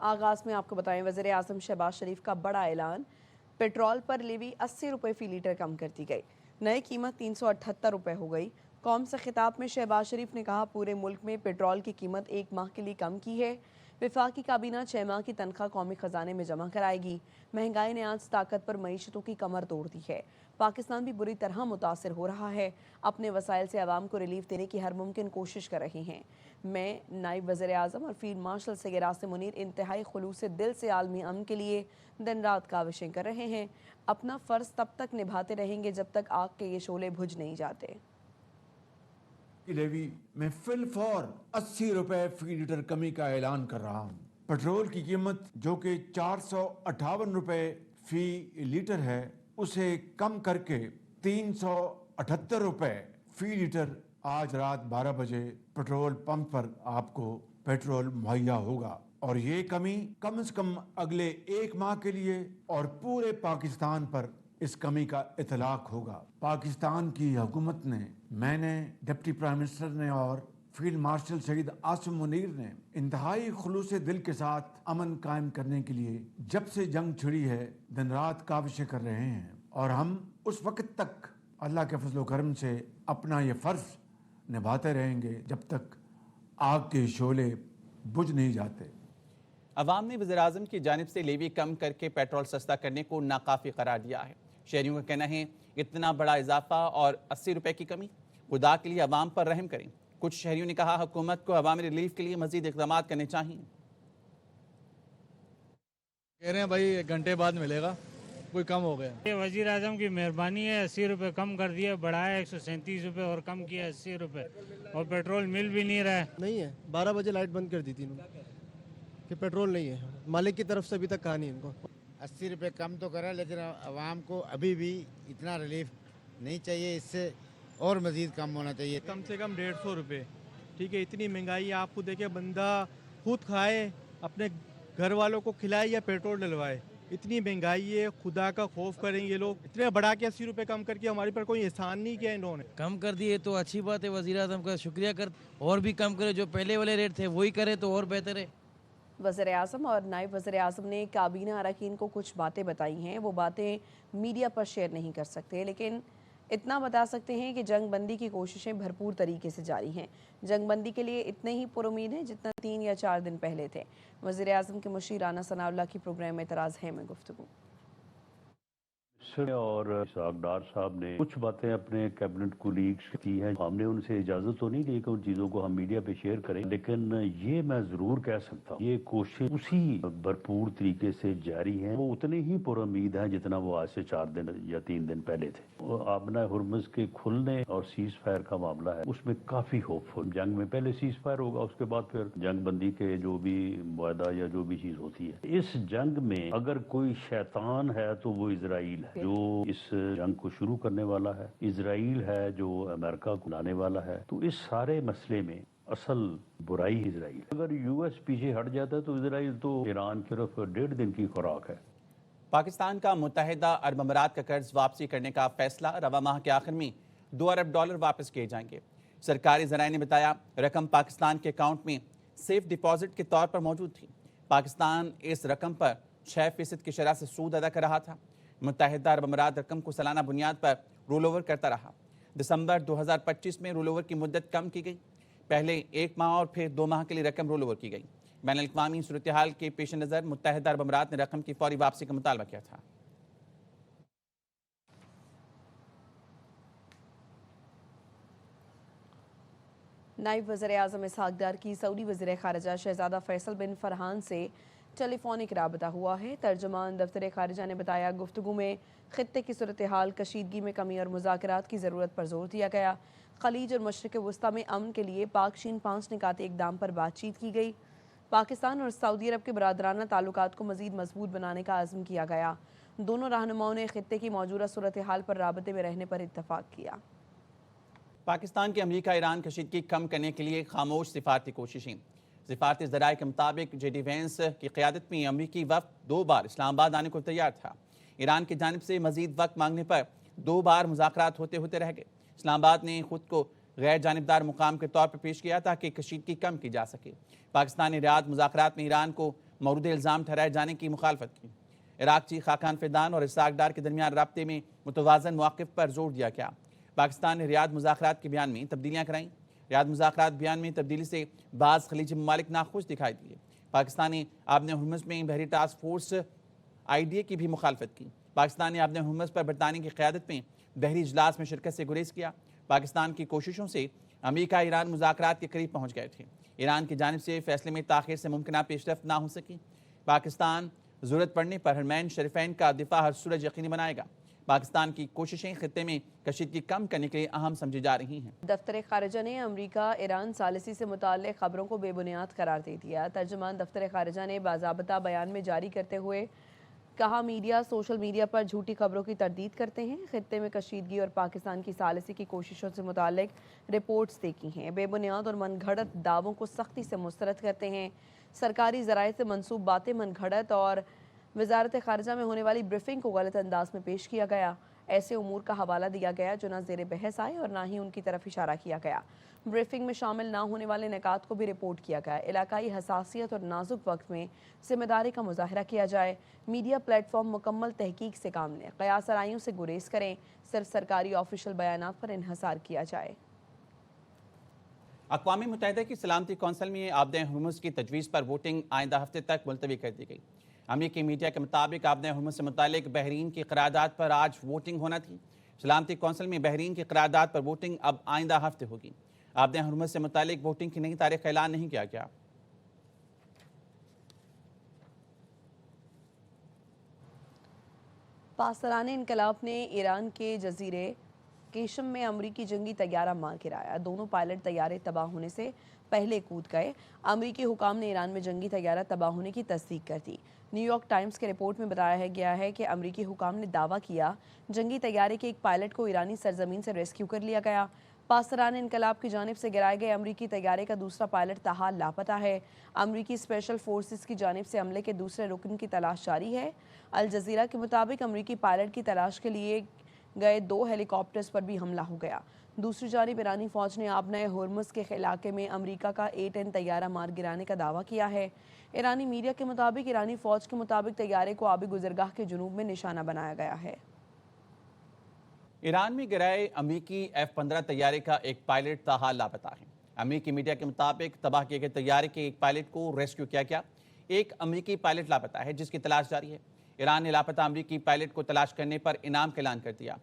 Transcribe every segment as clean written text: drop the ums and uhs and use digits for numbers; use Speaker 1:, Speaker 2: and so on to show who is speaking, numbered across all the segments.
Speaker 1: آغاز میں آپ کو بتائیں وزیر اعظم شہباز شریف کا بڑا اعلان، پیٹرول پر لیوی 80 روپے فی لیٹر کم کر دی گئی، نئی قیمت 378 روپے ہو گئی۔ قوم سے خطاب میں شہباز شریف نے کہا پورے ملک میں پیٹرول کی قیمت 1 ماہ کے لیے کم کی ہے، وفاقی کابینہ 6 ماہ کی تنخواہ قومی خزانے میں جمع کرائے گی۔ مہنگائی نے آج طاقت پر معیشتوں کی کمر توڑ دی ہے، پاکستان بھی بری طرح متاثر ہو رہا ہے، اپنے وسائل سے عوام کو ریلیف دینے کی ہر ممکن کوشش کر رہے ہیں۔ میں نائب وزیر اعظم اور فیلڈ مارشل سید عاصم منیر انتہائی خلوص دل سے عالمی امن کے لیے دن رات کاوشیں کر رہے ہیں، اپنا فرض تب تک نبھاتے رہیں گے جب تک آگ کے یہ شعلے بجھ نہیں جاتے۔
Speaker 2: لیوی میں فی الفور 80 روپے فی لیٹر کمی کا اعلان کر رہا ہوں۔ پیٹرول کی قیمت جو کہ 458 روپے فی لیٹر ہے اسے کم کر کے 378 روپے فی لیٹر آج رات 12 بجے پیٹرول پمپ پر آپ کو پیٹرول مہیا ہوگا، اور یہ کمی کم از کم اگلے 1 ماہ کے لیے اور پورے پاکستان پر اس کمی کا اطلاق ہوگا۔ پاکستان کی حکومت نے، میں نے، ڈپٹی پرائم منسٹر نے اور فیلڈ مارشل سید عاصم منیر نے انتہائی خلوص دل کے ساتھ امن قائم کرنے کے لیے جب سے جنگ چھڑی ہے دن رات کاوشیں کر رہے ہیں، اور ہم اس وقت تک اللہ کے فضل و کرم سے اپنا یہ فرض نبھاتے رہیں گے جب تک آگ کے شعلے بجھ نہیں جاتے۔
Speaker 3: عوام نے وزیر اعظم کی جانب سے لیوی کم کر کے پیٹرول سستا کرنے کو ناکافی قرار دیا ہے۔ شہریوں کا کہنا ہے اتنا بڑا اضافہ اور 80 روپے کی کمی، خدا کے لیے عوام پر رحم کریں۔ کچھ شہریوں نے کہا حکومت کو عوامی ریلیف کے لیے مزید اقدامات کرنے چاہیے۔
Speaker 4: کہہ رہے ہیں بھائی 1 گھنٹے بعد ملے گا، کوئی کم ہو گیا۔
Speaker 5: یہ وزیر اعظم کی مہربانی ہے، 80 روپے کم کر دیا، بڑھایا 137 روپے اور کم کیا 80 روپے، اور پیٹرول مل بھی نہیں رہا ہے۔
Speaker 6: نہیں ہے، 12 بجے لائٹ بند کر دی تھی انہوں نے کہ پیٹرول نہیں ہے، مالک کی طرف سے ابھی تک کہا نہیں ان کو۔
Speaker 7: 80 روپے کم تو کرا، لیکن عوام کو ابھی بھی اتنا ریلیف نہیں چاہیے، اس سے اور مزید کم ہونا چاہیے۔
Speaker 8: کم سے کم 150 روپے، ٹھیک ہے؟ اتنی مہنگائی آپ کو دیکھے، بندہ خود کھائے، اپنے گھر والوں کو کھلائے یا پیٹرول ڈلوائے، اتنی مہنگائی ہے، خدا کا خوف کریں یہ لوگ۔ اتنے بڑھا کے 80 روپے کم کر کے ہمارے پر کوئی احسان نہیں کیا انہوں نے۔
Speaker 9: کم کر دیے تو اچھی بات ہے، وزیر اعظم کا شکریہ کر، اور بھی کم کرے، جو پہلے والے ریٹ تھے وہی کرے تو اور بہتر ہے۔
Speaker 1: وزیر اعظم اور نائب وزیر اعظم نے کابینہ اراکین کو کچھ باتیں بتائی ہیں، وہ باتیں میڈیا پر شیئر نہیں کر سکتے، لیکن اتنا بتا سکتے ہیں کہ جنگ بندی کی کوششیں بھرپور طریقے سے جاری ہیں۔ جنگ بندی کے لیے اتنے ہی پر امید ہیں جتنا 3 یا 4 دن پہلے تھے۔ وزیر اعظم کے مشیر رانا ثناء اللہ کی پروگرام اعتراض ہے میں گفتگو۔
Speaker 10: اور اسحاق ڈار صاحب نے کچھ باتیں اپنے کیبنٹ کولیگز کی ہیں، ہم نے ان سے اجازت تو نہیں لی کہ ان چیزوں کو ہم میڈیا پہ شیئر کریں، لیکن یہ میں ضرور کہہ سکتا ہوں یہ کوشش اسی بھرپور طریقے سے جاری ہے، وہ اتنے ہی پر امید ہیں جتنا وہ آج سے 4 دن یا 3 دن پہلے تھے۔ آبنہ ہرمز کے کھلنے اور سیز فائر کا معاملہ ہے، اس میں کافی ہوپ فل، جنگ میں پہلے سیز فائر ہوگا، اس کے بعد پھر جنگ بندی کے جو بھی معاہدہ یا جو بھی چیز ہوتی ہے۔ اس جنگ میں اگر کوئی شیطان ہے تو وہ اسرائیل ہے، جو اس جنگ کو شروع کرنے والا ہے، اسرائیل ہے جو امریکہ کو لانے والا ہے۔ تو اس سارے مسئلے میں اصل برائی اسرائیل ہے۔ اگر یو ایس پیچھے ہٹ جاتا ہے تو اسرائیل تو ایران صرف 1.5 دن کی خوراک ہے۔
Speaker 3: پاکستان کا متحدہ عرب امارات کا قرض واپسی کرنے کا فیصلہ، رواں ماہ کے آخر میں $2 ارب واپس کیے جائیں گے۔ سرکاری ذرائع نے بتایا رقم پاکستان کے اکاؤنٹ میں سیف ڈپازٹ کے طور پر موجود تھی۔ پاکستان اس رقم پر 6% کی شرح سے سود ادا کر رہا تھا۔ متحدہ عرب امارات رقم کو سالانہ بنیاد پر رول اوور کرتا رہا۔ دسمبر 2025 میں رول اوور کی مدت کم کی گئی، پہلے 1 ماہ اور پھر 2 ماہ کے لیے رقم رول اوور کی گئی۔ بین الاقوامی صورتحال کے پیش نظر متحدہ عرب امارات نے رقم کی فوری واپسی کا مطالبہ کیا تھا۔
Speaker 1: نائب وزیر اعظم اسحاق ڈار کی سعودی وزیر خارجہ شہزادہ فیصل بن فرحان سے ٹیلی فونک رابطہ ہوا ہے۔ ترجمان دفتر خارجہ نے بتایا گفتگو میں خطے کی صورتحال، کشیدگی میں کمی اور مذاکرات کی ضرورت پر زور دیا گیا۔ خلیج اور مشرق وسطیٰ میں امن کے لیے پاک چین 5 نکاتی اقدام پر بات چیت کی گئی۔ پاکستان اور سعودی عرب کے برادرانہ تعلقات کو مزید مضبوط بنانے کا عزم کیا گیا۔ دونوں رہنماؤں نے خطے کی موجودہ صورتحال پر رابطے میں رہنے پر اتفاق کیا۔
Speaker 3: پاکستان کی امریکہ ایران کشیدگی کم کرنے کے لیے خاموش سفارتی کوششیں۔ سفارتی ذرائع کے مطابق جے ڈی وینس کی قیادت میں امریکی وفد 2 بار اسلام آباد آنے کو تیار تھا۔ ایران کی جانب سے مزید وقت مانگنے پر 2 بار مذاکرات ہوتے رہ گئے۔ اسلام آباد نے خود کو غیر جانبدار مقام کے طور پر پیش کیا تاکہ کشیدگی کم کی جا سکے۔ پاکستان نے ریاض مذاکرات میں ایران کو مورد الزام ٹھہرائے جانے کی مخالفت کی۔ عراق چیف خاقان فیدان اور اسحاق ڈار کے درمیان رابطے میں متوازن مواقف پر زور دیا گیا۔ پاکستان نے ریاض مذاکرات کے بیان میں تبدیلیاں کرائیں۔ ریاض مذاکرات بیان میں تبدیلی سے بعض خلیجی ممالک ناخوش دکھائی دیے۔ پاکستان نے آبِ ہرمز میں بحری ٹاسک فورس IDA کی بھی مخالفت کی۔ پاکستان نے آبِ ہرمز پر برطانیہ کی قیادت میں بحری اجلاس میں شرکت سے گریز کیا۔ پاکستان کی کوششوں سے امریکہ ایران مذاکرات کے قریب پہنچ گئے تھے۔ ایران کی جانب سے فیصلے میں تاخیر سے ممکنہ پیش رفت نہ ہو سکی۔ پاکستان ضرورت پڑنے پر حرمین شریفین کا دفاع ہر صورت یقینی بنائے گا۔ پاکستان کی کوششیں خطے میں کشیدگی کم کرنے کے لیے اہم سمجھی جا رہی ہیں۔
Speaker 1: دفتر خارجہ نے امریکہ ایران ثالثی سے متعلق خبروں کو بے بنیاد قرار دے دیا۔ ترجمان دفتر خارجہ نے باضابطہ بیان میں جاری کرتے ہوئے کہا میڈیا سوشل میڈیا پر جھوٹی خبروں کی تردید کرتے ہیں، خطے میں کشیدگی اور پاکستان کی ثالثی کی کوششوں سے متعلق رپورٹس دیکھی ہیں، بے بنیاد اور من گھڑت دعووں کو سختی سے مسترد کرتے ہیں۔ سرکاری ذرائع سے منسوب باتیں من گھڑت اور وزارت خارجہ میں ہونے والی بریفنگ کو غلط انداز میں پیش کیا گیا۔ ایسے امور کا حوالہ دیا گیا جو نہ زیر بحث آئے اور نہ ہی ان کی طرف اشارہ کیا گیا۔ بریفنگ میں شامل نہ ہونے والے نکات کو بھی رپورٹ کیا گیا۔ علاقائی حساسیت اور نازک وقت میں ذمہ داری کا مظاہرہ کیا جائے۔ میڈیا پلیٹ فارم مکمل تحقیق سے کام لیں، قیاس آرائیوں سے گریز کریں، صرف سرکاری آفیشیل بیانات پر انحصار کیا جائے۔
Speaker 3: اقوام متحدہ کی سلامتی کونسل میں آبِ ہرمز کی تجویز پر ووٹنگ آئندہ ہفتے تک ملتوی کر دی گئی۔ امریکی میڈیا کے مطابق آبِ ہرمز سے متعلق بحرین کی قرارداد پر آج ووٹنگ ہونا تھی۔ سلامتی کونسل میں بحرین کی قرارداد پر ووٹنگ اب آئندہ ہفتے ہوگی۔ آبِ ہرمز سے متعلق ووٹنگ کی نئی تاریخ کا اعلان نہیں کیا گیا۔
Speaker 1: پاسداران انقلاب نے ایران کے جزیرے کیشم میں امریکی جنگی طیارہ مار گرایا۔ دونوں پائلٹ طیارے تباہ ہونے سے پہلے کود گئے۔ امریکی حکام نے ایران میں جنگی طیارہ تباہ ہونے کی تصدیق کر دی۔ نیو یارک ٹائمز کے رپورٹ میں بتایا گیا ہے کہ امریکی حکام نے دعویٰ کیا جنگی طیارے کے ایک پائلٹ کو ایرانی سرزمین سے ریسکیو کر لیا گیا۔ پاسداران انقلاب کی جانب سے گرائے گئے امریکی طیارے کا دوسرا پائلٹ تاحال لاپتہ ہے۔ امریکی اسپیشل فورسز کی جانب سے عملے کے دوسرے رکن کی تلاش جاری ہے۔ الجزیرہ کے مطابق امریکی پائلٹ کی تلاش کے لیے گئے 2 ہیلی کاپٹرز پر بھی حملہ ہو گیا۔ دوسری جانب ایرانی فوج نے آبِ ہرمز کے علاقے میں امریکہ کا A-10 طیارہ مار گرانے کا دعویٰ کیا ہے۔ ایرانی میڈیا کے مطابق ایرانی فوج کے مطابق طیارے کو آبی گزرگاہ کے جنوب میں نشانہ بنایا گیا ہے۔
Speaker 3: ایران میں گرائے امریکی F-15 طیارے کا ایک پائلٹ تاحال لاپتہ ہے۔ امریکی میڈیا کے مطابق تباہ کیے گئے طیارے کے ایک پائلٹ کو ریسکیو کیا گیا۔ ایک امریکی پائلٹ لاپتہ ہے جس کی تلاش جاری ہے۔ ایران نے لاپتہ امریکی پائلٹ کو تلاش کرنے پر انعام کا اعلان کر دیا۔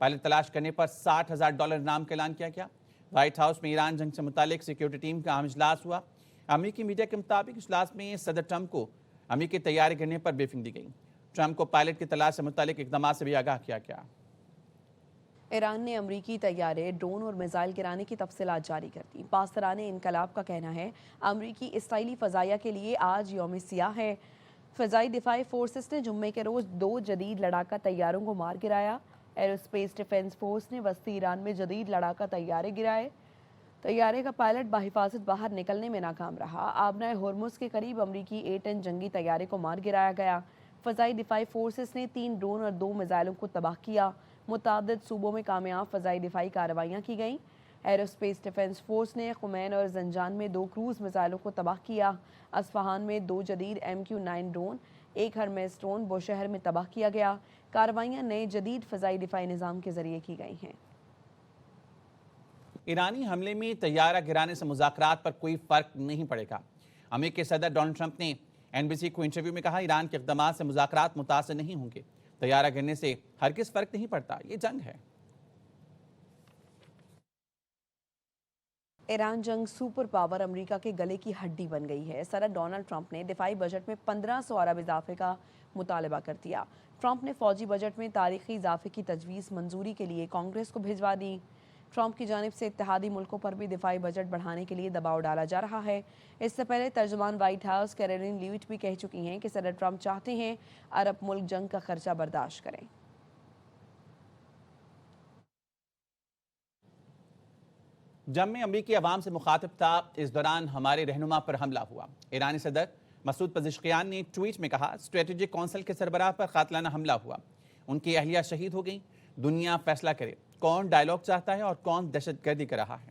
Speaker 3: پائلٹ تلاش کرنے پر $60,000 انعام کا اعلان کیا گیا۔ وائٹ ہاؤس میں ایران جنگ سے متعلق سیکیورٹی ٹیم کا اہم اجلاس ہوا۔ امریکی میڈیا کے مطابق اجلاس میں صدر ٹرمپ کو امریکی طیارے گرنے پر بریفنگ دی گئی۔ ٹرمپ کو پائلٹ کی تلاش سے متعلق اقدامات سے بھی آگاہ کیا گیا۔
Speaker 1: ایران نے امریکی طیارے، ڈرون اور میزائل گرانے کی تفصیلات جاری کر دی۔ پاسداران انقلاب کا کہنا ہے امریکی اسرائیلی فضائیہ کے لیے آج یوم سیاہ ہے۔ فضائی دفاعی فورسز نے جمعے کے روز 2 جدید لڑاکا طیاروں کو مار گرایا۔ ایروسپیس ڈیفنس فورس نے وسطی ایران میں جدید لڑاکا طیارے گرائے۔ طیارے کا پائلٹ بحفاظت باہر نکلنے میں ناکام رہا۔ آبِ ہرمز کے قریب امریکی A-10 جنگی طیارے کو مار گرایا گیا۔ فضائی دفاعی فورسز نے 3 ڈرون اور 2 میزائلوں کو تباہ کیا۔ متعدد صوبوں میں کامیاب فضائی دفاعی کارروائیاں کی گئیں۔ ایروسپیس ڈیفنس فورس نے خمین اور زنجان میں 2 کروز میزائلوں کو تباہ کیا۔ اصفہان میں 2 جدید MQ-9 ڈرون، 1 ہرمیس ڈرون بوشہر میں تباہ کیا گیا۔ کارروائیاں نئے جدید فضائی دفاعی نظام کے ذریعے کی گئی ہیں۔
Speaker 3: ایرانی حملے میں طیارہ گرانے سے مذاکرات پر کوئی فرق نہیں پڑے گا۔ امریکی صدر ڈونلڈ ٹرمپ نے NBC کو انٹرویو میں کہا ایران کے اقدامات سے مذاکرات متاثر نہیں ہوں گے۔ طیارہ گرنے سے ہرگز فرق نہیں پڑتا، یہ جنگ ہے۔
Speaker 1: ایران جنگ سپر پاور امریکہ کے گلے کی ہڈی بن گئی ہے۔ صدر ڈونلڈ ٹرمپ نے دفاعی بجٹ میں 1500 ارب اضافے کا مطالبہ کر دیا۔ ٹرمپ نے فوجی بجٹ میں تاریخی اضافے کی تجویز منظوری کے لیے کانگریس کو بھجوا دی۔ ٹرمپ کی جانب سے اتحادی ملکوں پر بھی دفاعی بجٹ بڑھانے کے لیے دباؤ ڈالا جا رہا ہے۔ اس سے پہلے ترجمان وائٹ ہاؤس کیرولین لیوٹ بھی کہہ چکی ہیں کہ صدر ٹرمپ چاہتے ہیں عرب ملک جنگ کا خرچہ برداشت کریں۔
Speaker 3: جب میں امریکی عوام سے مخاطب تھا اس دوران ہمارے رہنما پر حملہ ہوا۔ ایرانی صدر مسعود پزشکیان نے ٹویٹ میں کہا اسٹریٹجک کونسل کے سربراہ پر قاتلانہ حملہ ہوا، ان کی اہلیہ شہید ہو گئیں۔ دنیا فیصلہ کرے کون ڈائیلاگ چاہتا ہے اور کون دہشت گردی کر رہا ہے۔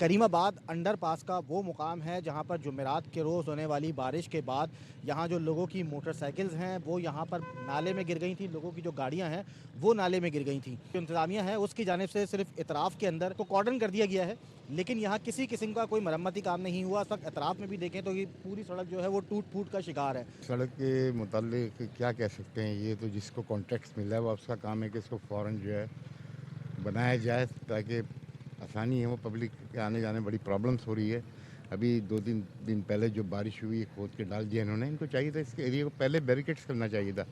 Speaker 11: کریم آباد انڈر پاس کا وہ مقام ہے جہاں پر جمعرات کے روز ہونے والی بارش کے بعد یہاں جو لوگوں کی موٹر سائیکلز ہیں وہ یہاں پر نالے میں گر گئی تھیں، لوگوں کی جو گاڑیاں ہیں وہ نالے میں گر گئی تھیں. جو انتظامیہ ہے اس کی جانب سے صرف اطراف کے اندر کو کارڈن کر دیا گیا ہے، لیکن یہاں کسی قسم کا کوئی مرمتی کام نہیں ہوا. اس وقت اطراف میں بھی دیکھیں تو یہ پوری سڑک جو ہے وہ ٹوٹ پھوٹ کا شکار ہے.
Speaker 7: سڑک کے متعلق کیا کہہ سکتے ہیں، یہ تو جس کو کانٹیکٹ ملا ہے وہ اس کا کام ہے کہ اس کو فوراً جو ہے بنایا جائے تاکہ آسانی ہے. وہ پبلک کے آنے جانے بڑی پرابلمس ہو رہی ہے. ابھی 2-3 دن پہلے جو بارش ہوئی کھود کے ڈال دیا انہوں نے. ان کو چاہیے تھا اس کے ایریے کو پہلے بیریکیڈس کرنا چاہیے تھا.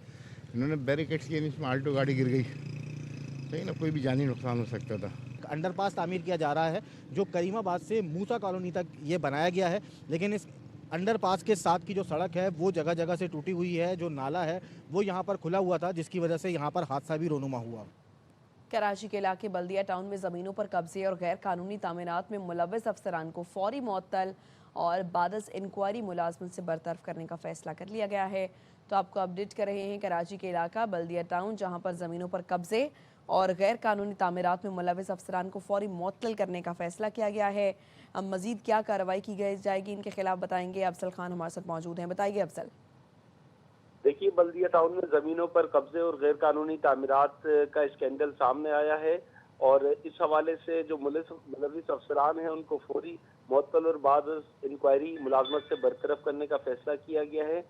Speaker 7: انہوں نے بیریکیڈس کیے، اس میں آلٹو گاڑی گر گئی، صحیح نا، کوئی بھی جانی نقصان ہو سکتا تھا.
Speaker 11: انڈر پاس تعمیر کیا جا رہا ہے جو کریم آباد سے موسیٰ کالونی تک یہ بنایا گیا ہے، لیکن اس انڈر پاس کے ساتھ کی جو سڑک ہے وہ جگہ جگہ سے ٹوٹی ہوئی ہے. جو نالا ہے وہ یہاں پر کھلا ہوا تھا جس کی وجہ سے یہاں پر حادثہ بھی رونما ہوا.
Speaker 1: کراچی کے علاقے بلدیہ ٹاؤن میں زمینوں پر قبضے اور غیر قانونی تعمیرات میں ملوث افسران کو فوری معطل اور بعد از انکوائری ملازمت سے برطرف کرنے کا فیصلہ کر لیا گیا ہے. تو آپ کو اپڈیٹ کر رہے ہیں کراچی کے علاقہ بلدیہ ٹاؤن جہاں پر زمینوں پر قبضے اور غیر قانونی تعمیرات میں ملوث افسران کو فوری معطل کرنے کا فیصلہ کیا گیا ہے. اب مزید کیا کارروائی کی جائے گی ان کے خلاف بتائیں گے افضل خان ہمارے ساتھ موجود ہیں. بتائیے افضل.
Speaker 12: دیکھیے، بلدیہ ٹاؤن میں زمینوں پر قبضے اور غیر قانونی تعمیرات کا اسکینڈل سامنے آیا ہے اور اس حوالے سے جو ملوث افسران ہیں ان کو فوری معطل اور بعد انکوائری ملازمت سے برطرف کرنے کا فیصلہ کیا گیا ہے.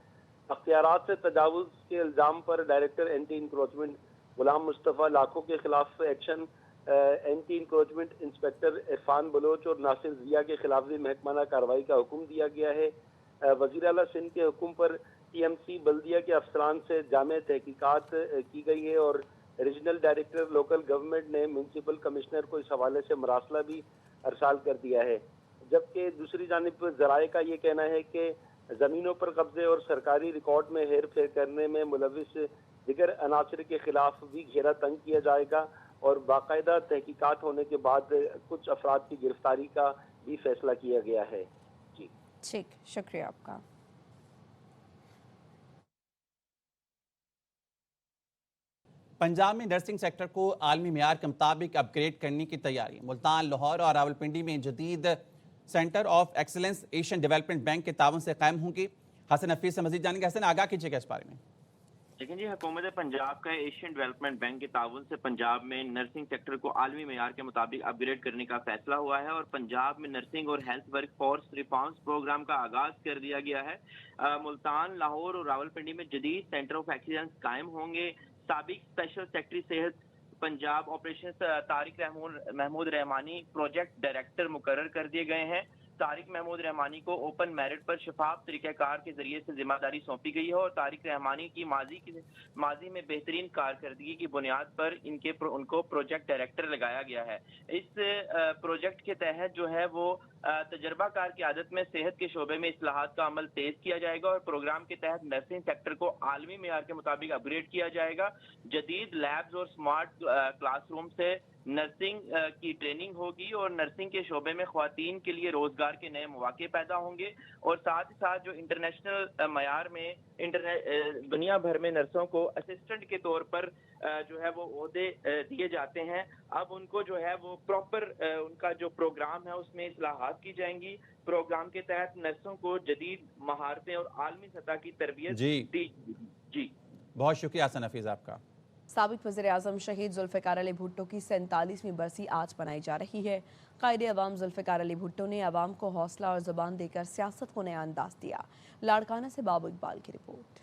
Speaker 12: اختیارات سے تجاوز کے الزام پر director anti encroachment Ghulam Mustafa لاکھوں کے خلاف action, anti encroachment inspector Irfan Baloch اور ناصر ضیاء کے خلاف بھی محکمانہ کارروائی کا حکم دیا گیا ہے. وزیر اعلیٰ سندھ کے حکم پر ٹی ایم سی بلدیہ کے افسران سے جامع تحقیقات کی گئی ہے اور ریجنل ڈائریکٹر لوکل گورنمنٹ نے میونسپل کمشنر کو اس حوالے سے مراسلہ بھی ارسال کر دیا ہے. جبکہ دوسری جانب ذرائع کا یہ کہنا ہے کہ زمینوں پر قبضے اور سرکاری ریکارڈ میں ہیر پھیر کرنے میں ملوث دیگر عناصر کے خلاف بھی گھیرا تنگ کیا جائے گا اور باقاعدہ تحقیقات ہونے کے بعد کچھ افراد کی گرفتاری کا بھی فیصلہ کیا گیا ہے. جی
Speaker 1: ٹھیک، شکریہ آپ کا.
Speaker 3: پنجاب میں نرسنگ سیکٹر کو عالمی معیار کے مطابق اپ گریڈ کرنے کی تیاری. ملتان، لاہور اور راولپنڈی میں جدید centre of excellence Asian development bank کے تعاون سے قائم ہوں گی. حسن حفیظ سے مزید جانیں گے. حسن، آگاہ کیجیے گا اس بارے میں.
Speaker 13: لیکن جی، حکومت پنجاب کا ایشین ڈیولپمنٹ بینک کے تعاون سے پنجاب میں نرسنگ سیکٹر کو عالمی معیار کے مطابق اپ گریڈ کرنے کا فیصلہ ہوا ہے اور پنجاب میں نرسنگ اور health workforce response program کا آغاز کر دیا گیا ہے. ملتان، لاہور اور راولپنڈی میں جدید سینٹر آف ایکسیلنس قائم ہوں گے. سابق اسپیشل سیکرٹری صحت پنجاب آپریشن طارق محمود رحمانی پروجیکٹ ڈائریکٹر مقرر کر دیے گئے ہیں. طارق محمود رحمانی کو اوپن میرٹ پر شفاف طریقہ کار کے ذریعے سے ذمہ داری سونپی گئی ہے اور طارق رحمانی کی ماضی میں بہترین کارکردگی کی بنیاد پر ان کو پروجیکٹ ڈائریکٹر لگایا گیا ہے. اس پروجیکٹ کے تحت جو ہے وہ تجربہ کار کی عادت میں صحت کے شعبے میں اصلاحات کا عمل تیز کیا جائے گا اور پروگرام کے تحت نرسنگ سیکٹر کو عالمی معیار کے مطابق اپ گریڈ کیا جائے گا. جدید لیبز اور سمارٹ کلاس روم سے نرسنگ کی ٹریننگ ہوگی اور نرسنگ کے شعبے میں خواتین کے لیے روزگار کے نئے مواقع پیدا ہوں گے اور ساتھ ہی ساتھ جو انٹرنیشنل معیار میں دنیا بھر میں نرسوں کو اسسٹنٹ کے طور پر جو ہے وہ عہدے دیے جاتے ہیں. اب ان کو جو ہے وہ پراپر ان کا جو پروگرام ہے اس میں اصلاحات کی جائیں گی. پروگرام کے تحت نرسوں کو جدید مہارتیں اور عالمی سطح کی تربیت دی. جی
Speaker 3: بہت شکریہ حسن حفیظ آپ کا.
Speaker 1: سابق وزیر اعظم شہید ذوالفقار علی بھٹو کی 47ویں برسی آج منائی جا رہی ہے. قائد عوام ذوالفقار علی بھٹو نے عوام کو حوصلہ اور زبان دے کر سیاست کو نیا انداز دیا. لاڑکانہ سے بابو اقبال کی رپورٹ.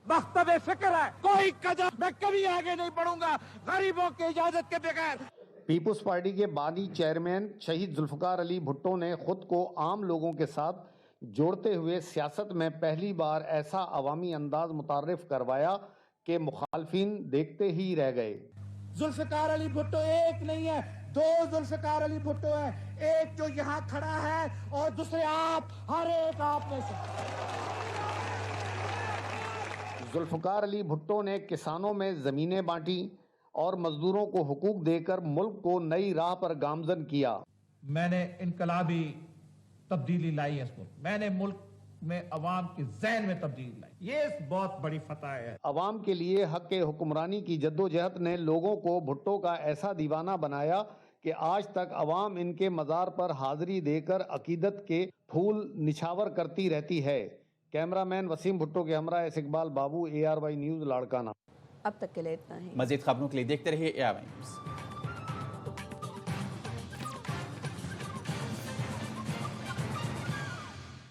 Speaker 14: مکتب فکر ہے، کوئی قدم میں کبھی آگے نہیں بڑھوں گا غریبوں کی اجازت کے بغیر.
Speaker 15: پیپلز پارٹی کے بانی چیئرمین شہید ذوالفقار علی بھٹو نے خود کو عام لوگوں کے ساتھ جوڑتے ہوئے سیاست میں پہلی بار ایسا عوامی انداز متعارف کروایا کہ مخالفین دیکھتے ہی رہ گئے.
Speaker 14: ذوالفقار علی بھٹو ایک نہیں ہے، دو ذوالفقار علی بھٹو ہے. ایک جو یہاں کھڑا ہے اور دوسرے آپ، ہر ایک آپ میں سے.
Speaker 15: ذوالفقار علی بھٹو نے کسانوں میں زمینیں بانٹی اور مزدوروں کو حقوق دے کر ملک کو نئی راہ پر گامزن کیا.
Speaker 14: میں نے انقلابی تبدیلی لائی ہے اس ملک، میں نے ملک میں عوام کی ذہن میں تبدیلی لائی. یہ بہت بڑی فتح ہے.
Speaker 15: عوام کے لیے حق حکمرانی کی جدوجہد نے لوگوں کو بھٹو کا ایسا دیوانہ بنایا کہ آج تک عوام ان کے مزار پر حاضری دے کر عقیدت کے پھول نچھاور کرتی رہتی ہے۔ کیمرہ مین وسیم بھٹو کے ہمراہ اقبال بابو ARY نیوز لاڑکانہ۔
Speaker 1: اب تک کے لیے اتنا ہی۔
Speaker 3: مزید خبروں کے لیے دیکھتے رہیے ARY نیوز۔